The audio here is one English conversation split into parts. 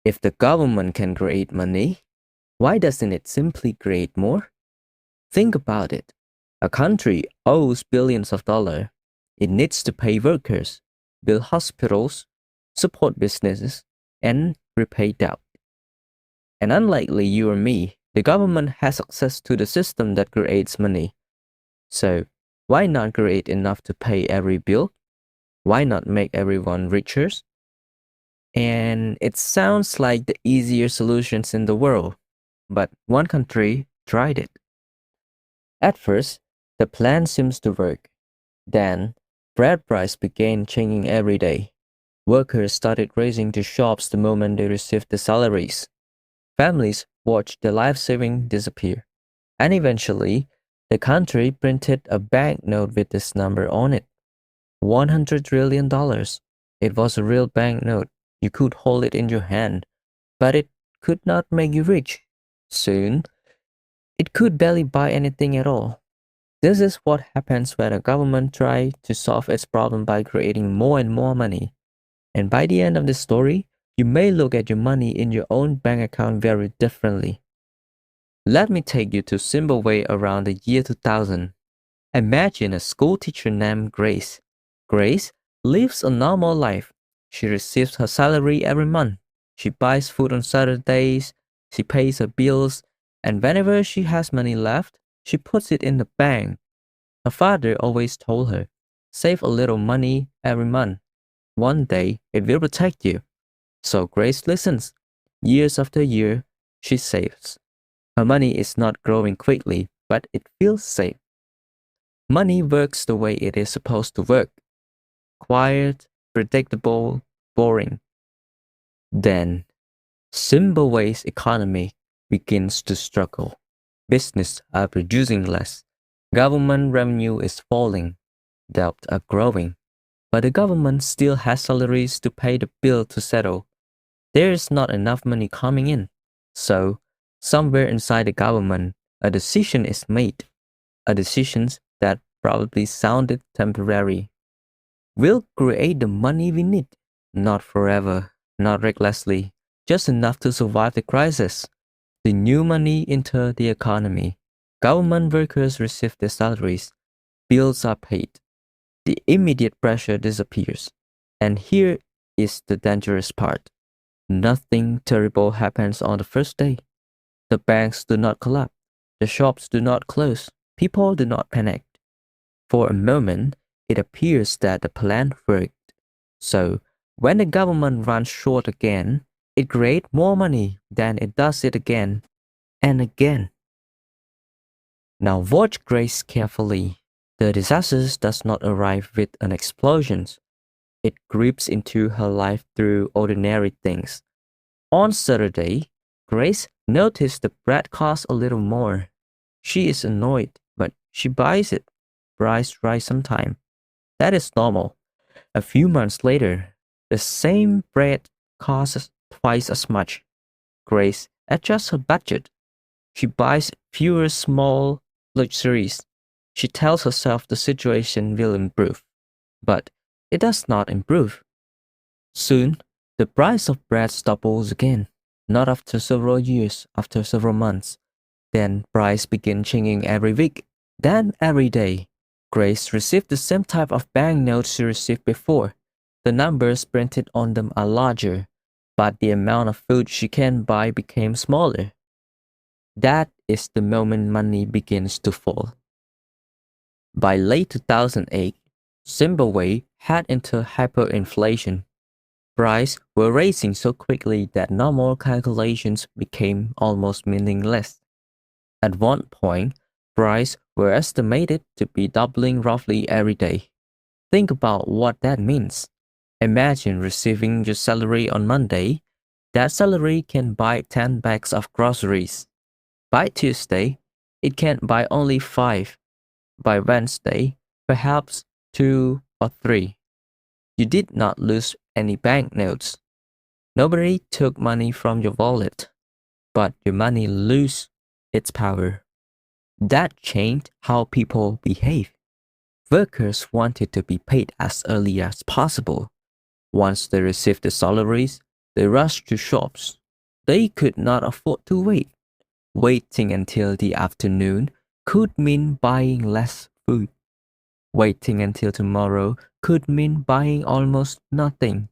If the government can create money, why doesn't it simply create more? Think about it. A country owes billions of dollars. It needs to pay workers, build hospitals, support businesses, and repay debt. And unlikely you or me, the government has access to the system that creates money. So, why not create enough to pay every bill? Why not make everyone richer? And it sounds like the easier solutions in the world, but one country tried it. At first, the plan seems to work. Then, bread price began changing every day. Workers started racing to shops the moment they received the salaries. Families watched their life savings disappear. And eventually, the country printed a banknote with this number on it. $100 trillion. It was a real banknote. You could hold it in your hand, but it could not make you rich. Soon, it could barely buy anything at all. This is what happens when a government tries to solve its problem by creating more and more money. And by the end of the story, you may look at your money in your own bank account very differently. Let me take you to Zimbabwe around the year 2000. Imagine a school teacher named Grace. Grace lives a normal life. She receives her salary every month. She buys food on Saturdays, she pays her bills, and whenever she has money left, she puts it in the bank. Her father always told her, save a little money every month. One day, it will protect you. So Grace listens. Years after year, she saves. Her money is not growing quickly, but it feels safe. Money works the way it is supposed to work. Quiet, predictable, boring. Then, Zimbabwe's economy begins to struggle. Businesses are producing less. Government revenue is falling. Debts are growing. But the government still has salaries to pay the bill to settle. There is not enough money coming in. So, somewhere inside the government, a decision is made. A decision that probably sounded temporary. We'll create the money we need. Not forever, not recklessly, just enough to survive the crisis. The new money entered the economy. Government workers receive their salaries. Bills are paid. The immediate pressure disappears. And here is the dangerous part. Nothing terrible happens on the first day. The banks do not collapse. The shops do not close. People do not panic. For a moment, it appears that the plan worked. So, when the government runs short again, it creates more money than it does it again and again. Now watch Grace carefully. The disaster does not arrive with an explosion. It creeps into her life through ordinary things. On Saturday, Grace noticed the bread costs a little more. She is annoyed, but she buys it. Price rise sometime. That is normal. A few months later, the same bread costs twice as much. Grace adjusts her budget. She buys fewer small luxuries. She tells herself the situation will improve, but it does not improve. Soon, the price of bread doubles again, not after several years, after several months. Then price begin changing every week, then every day. Grace received the same type of banknotes she received before. The numbers printed on them are larger, but the amount of food she can buy became smaller. That is the moment money begins to fall. By late 2008, Zimbabwe had entered hyperinflation. Prices were rising so quickly that normal calculations became almost meaningless. At one point, prices were estimated to be doubling roughly every day. Think about what that means. Imagine receiving your salary on Monday. That salary can buy 10 bags of groceries. By Tuesday, it can buy only 5. By Wednesday, perhaps 2 or 3. You did not lose any banknotes. Nobody took money from your wallet, but your money lose its power. That changed how people behave. Workers wanted to be paid as early as possible. Once they received the salaries, They rushed to shops. They could not afford to wait. Waiting until the afternoon could mean buying less food. Waiting until tomorrow could mean buying almost nothing.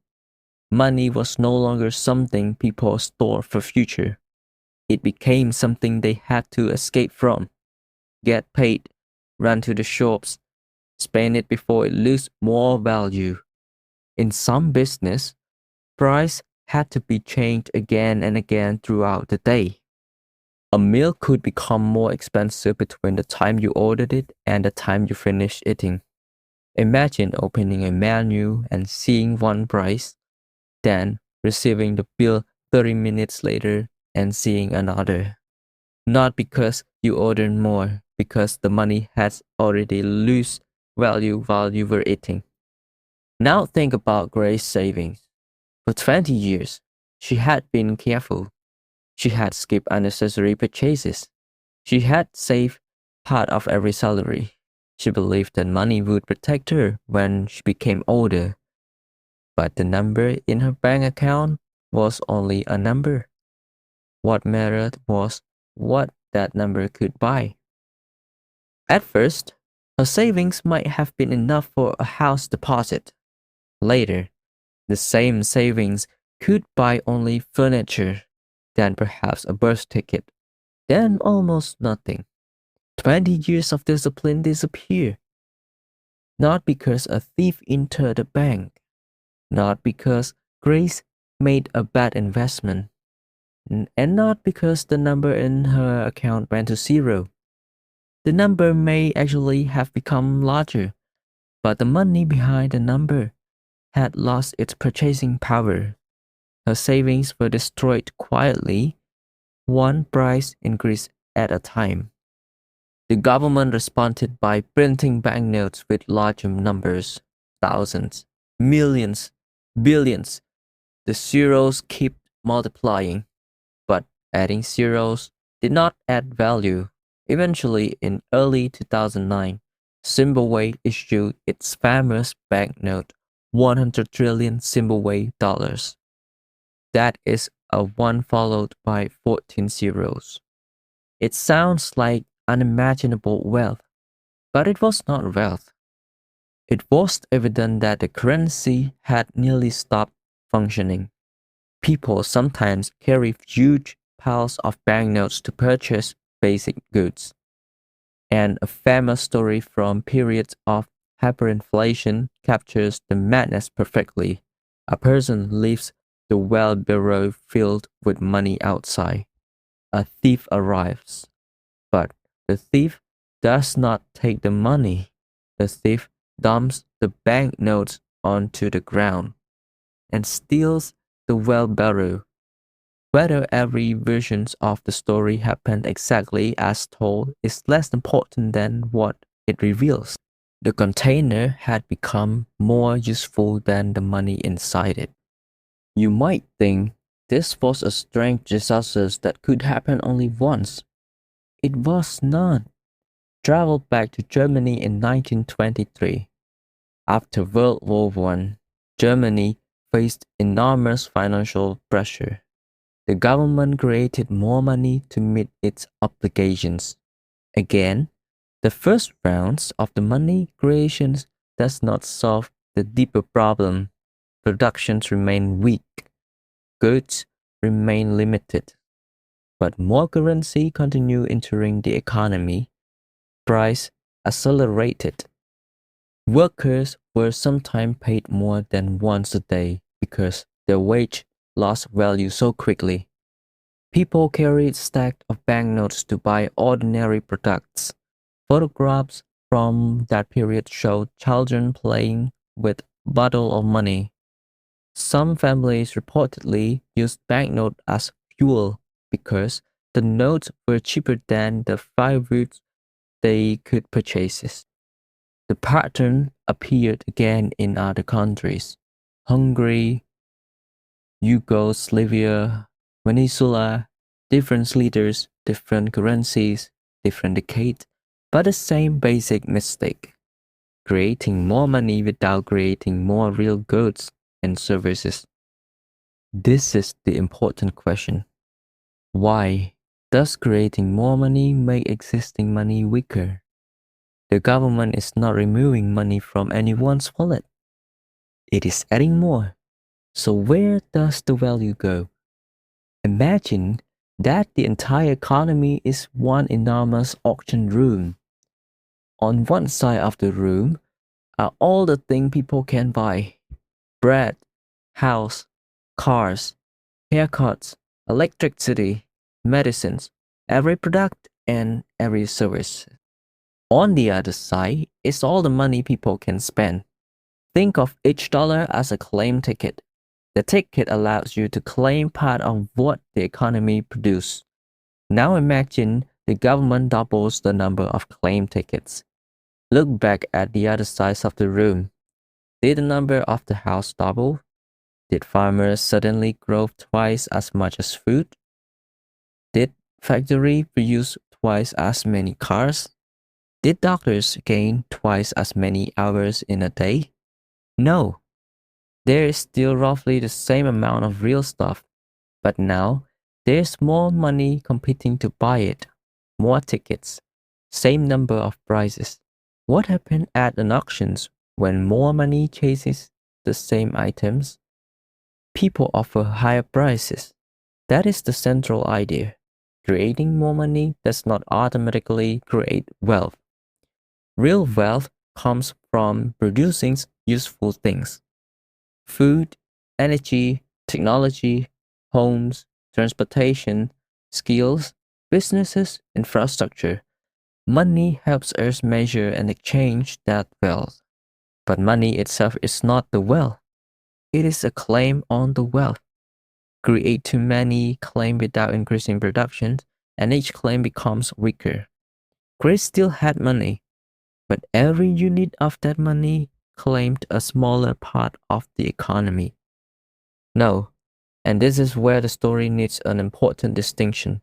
Money was no longer something people stored for future. It became something they had to escape from. Get paid, run to the shops, spend it before it loses more value. In some business, price had to be changed again and again throughout the day. A meal could become more expensive between the time you ordered it and the time you finished eating. Imagine opening a menu and seeing one price, then receiving the bill 30 minutes later and seeing another. Not because you ordered more, because the money has already lost value while you were eating. Now think about Grace's savings. For 20 years, she had been careful. She had skipped unnecessary purchases. She had saved part of every salary. She believed that money would protect her when she became older. But the number in her bank account was only a number. What mattered was what that number could buy. At first, her savings might have been enough for a house deposit. Later, the same savings could buy only furniture, then perhaps a bus ticket, then almost nothing. 20 years of discipline disappear. Not because a thief entered the bank, not because Grace made a bad investment, and not because the number in her account went to zero. The number may actually have become larger, but the money behind the number had lost its purchasing power. Her savings were destroyed quietly, one price increase at a time. The government responded by printing banknotes with larger numbers, thousands, millions, billions. The zeros kept multiplying, but adding zeros did not add value. Eventually, in early 2009, Zimbabwe issued its famous banknote, 100 trillion Zimbabwe dollars. That is a 1 followed by 14 zeros. It sounds like unimaginable wealth, but it was not wealth. It was evident that the currency had nearly stopped functioning. People sometimes carry huge piles of banknotes to purchase basic goods. And a famous story from periods of hyperinflation captures the madness perfectly. A person leaves the well-bureau filled with money outside. A thief arrives, but the thief does not take the money. The thief dumps the banknotes onto the ground and steals the well-bureau. Whether every version of the story happened exactly as told is less important than what it reveals. The container had become more useful than the money inside it. You might think this was a strange disaster that could happen only once. It was not. Travel back to Germany in 1923. After World War I, Germany faced enormous financial pressure. The government created more money to meet its obligations. Again, the first rounds of the money creations does not solve the deeper problem. Productions remain weak. Goods remain limited. But more currency continued entering the economy. Price accelerated. Workers were sometimes paid more than once a day because their wage lost value so quickly. People carried stacks of banknotes to buy ordinary products. Photographs from that period showed children playing with bottle of money. Some families reportedly used banknotes as fuel because the notes were cheaper than the firewood they could purchase. The pattern appeared again in other countries: Hungary, Yugoslavia, Venezuela. Different leaders, different currencies, different decades, but the same basic mistake: creating more money without creating more real goods and services. This is the important question. Why does creating more money make existing money weaker? The government is not removing money from anyone's wallet. It is adding more. So where does the value go? Imagine that the entire economy is one enormous auction room. On one side of the room are all the things people can buy: bread, house, cars, haircuts, electricity, medicines, every product and every service. On the other side is all the money people can spend. Think of each dollar as a claim ticket. The ticket allows you to claim part of what the economy produces. Now imagine the government doubles the number of claim tickets. Look back at the other side of the room. Did the number of the house double? Did farmers suddenly grow twice as much as food? Did factory produce twice as many cars? Did doctors gain twice as many hours in a day? No. There is still roughly the same amount of real stuff, but now there's more money competing to buy it, more tickets, same number of prices. What happened at an auctions when more money chases the same items? People offer higher prices. That is the central idea. Creating more money does not automatically create wealth. Real wealth comes from producing useful things: food, energy, technology, homes, transportation, skills, businesses, infrastructure. Money helps us measure and exchange that wealth. But money itself is not the wealth. It is a claim on the wealth. Create too many claims without increasing production, and each claim becomes weaker. Greece still had money, but every unit of that money claimed a smaller part of the economy. No, and this is where the story needs an important distinction.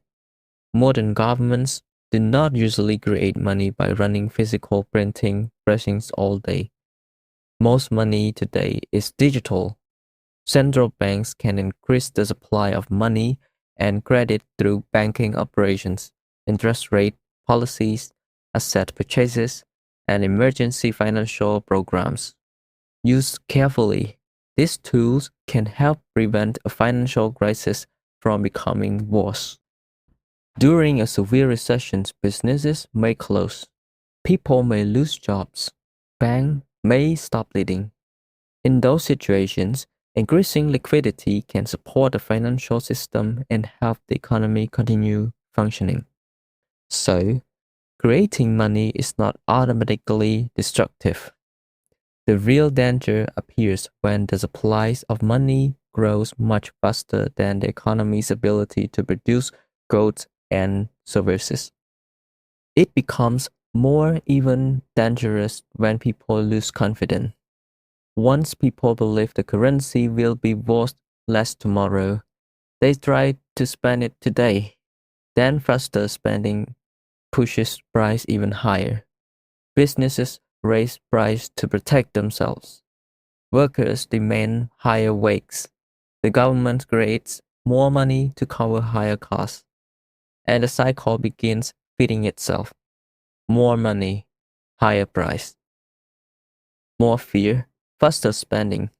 Modern governments do not usually create money by running physical printing presses all day. Most money today is digital. Central banks can increase the supply of money and credit through banking operations, interest rate policies, asset purchases, and emergency financial programs. Used carefully, these tools can help prevent a financial crisis from becoming worse. During a severe recession, businesses may close. People may lose jobs. Banks may stop lending. In those situations, increasing liquidity can support the financial system and help the economy continue functioning. So, creating money is not automatically destructive. The real danger appears when the supply of money grows much faster than the economy's ability to produce goods and services. It becomes more even dangerous when people lose confidence. Once people believe the currency will be worth less tomorrow, they try to spend it today. Then faster spending pushes price even higher. Businesses raise price to protect themselves. Workers demand higher wages. The government creates more money to cover higher costs. And the cycle begins feeding itself. More money, higher price. More fear, faster spending,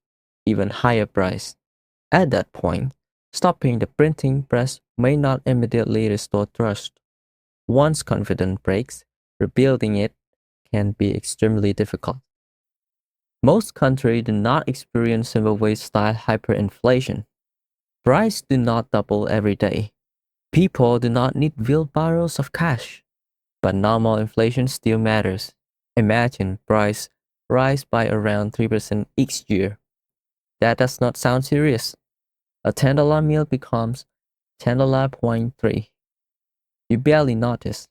even higher price. At that point, stopping the printing press may not immediately restore trust. Once confidence breaks, rebuilding it can be extremely difficult. Most countries do not experience Zimbabwe-style hyperinflation. Prices do not double every day. People do not need wheelbarrows of cash. But normal inflation still matters. Imagine price rise by around 3% each year. That does not sound serious. A $10 meal becomes $10.3. You barely notice.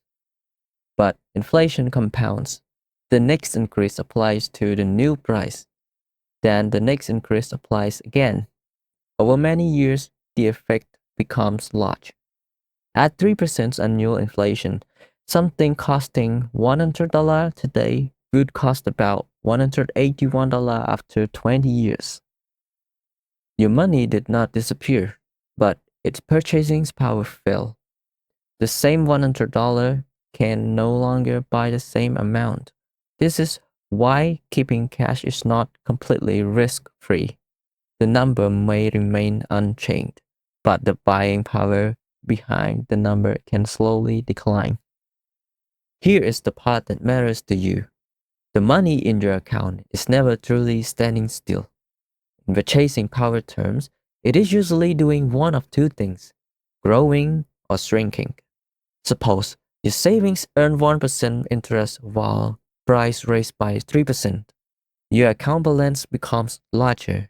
But inflation compounds. The next increase applies to the new price. Then the next increase applies again. Over many years, the effect becomes large. At 3% annual inflation, something costing $100 today would cost about $181 after 20 years. Your money did not disappear, but its purchasing power fell. The same $100 can no longer buy the same amount. This is why keeping cash is not completely risk-free. The number may remain unchanged, but the buying power behind the number can slowly decline. Here is the part that matters to you. The money in your account is never truly standing still. In purchasing power terms, it is usually doing one of two things, growing or shrinking. Suppose your savings earn 1% interest while price raised by 3%. Your account balance becomes larger,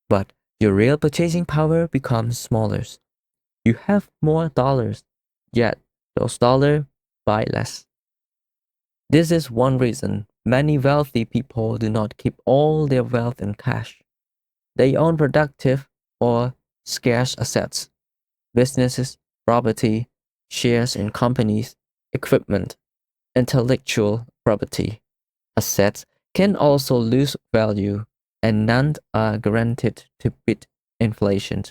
but your real purchasing power becomes smaller. You have more dollars, yet those dollars buy less. This is one reason many wealthy people do not keep all their wealth in cash. They own productive or scarce assets, businesses, property, shares in companies, equipment, intellectual property. Assets can also lose value, and none are guaranteed to beat inflation.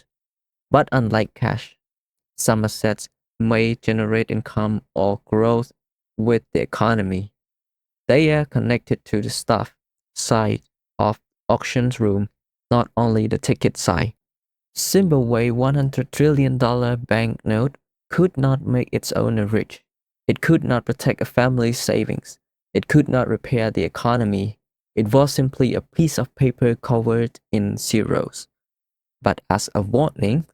But unlike cash, some assets may generate income or growth with the economy. They are connected to the stuff side of auction room, not only the ticket side. Zimbabwe $100 trillion banknote could not make its owner rich. It could not protect a family's savings. It could not repair the economy. It was simply a piece of paper covered in zeros. But as a warning,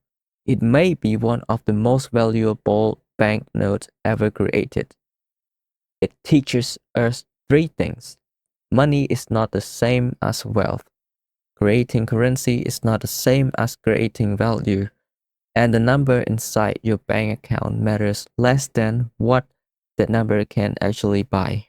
it may be one of the most valuable banknotes ever created. It teaches us three things. Money is not the same as wealth. Creating currency is not the same as creating value. And the number inside your bank account matters less than what that number can actually buy.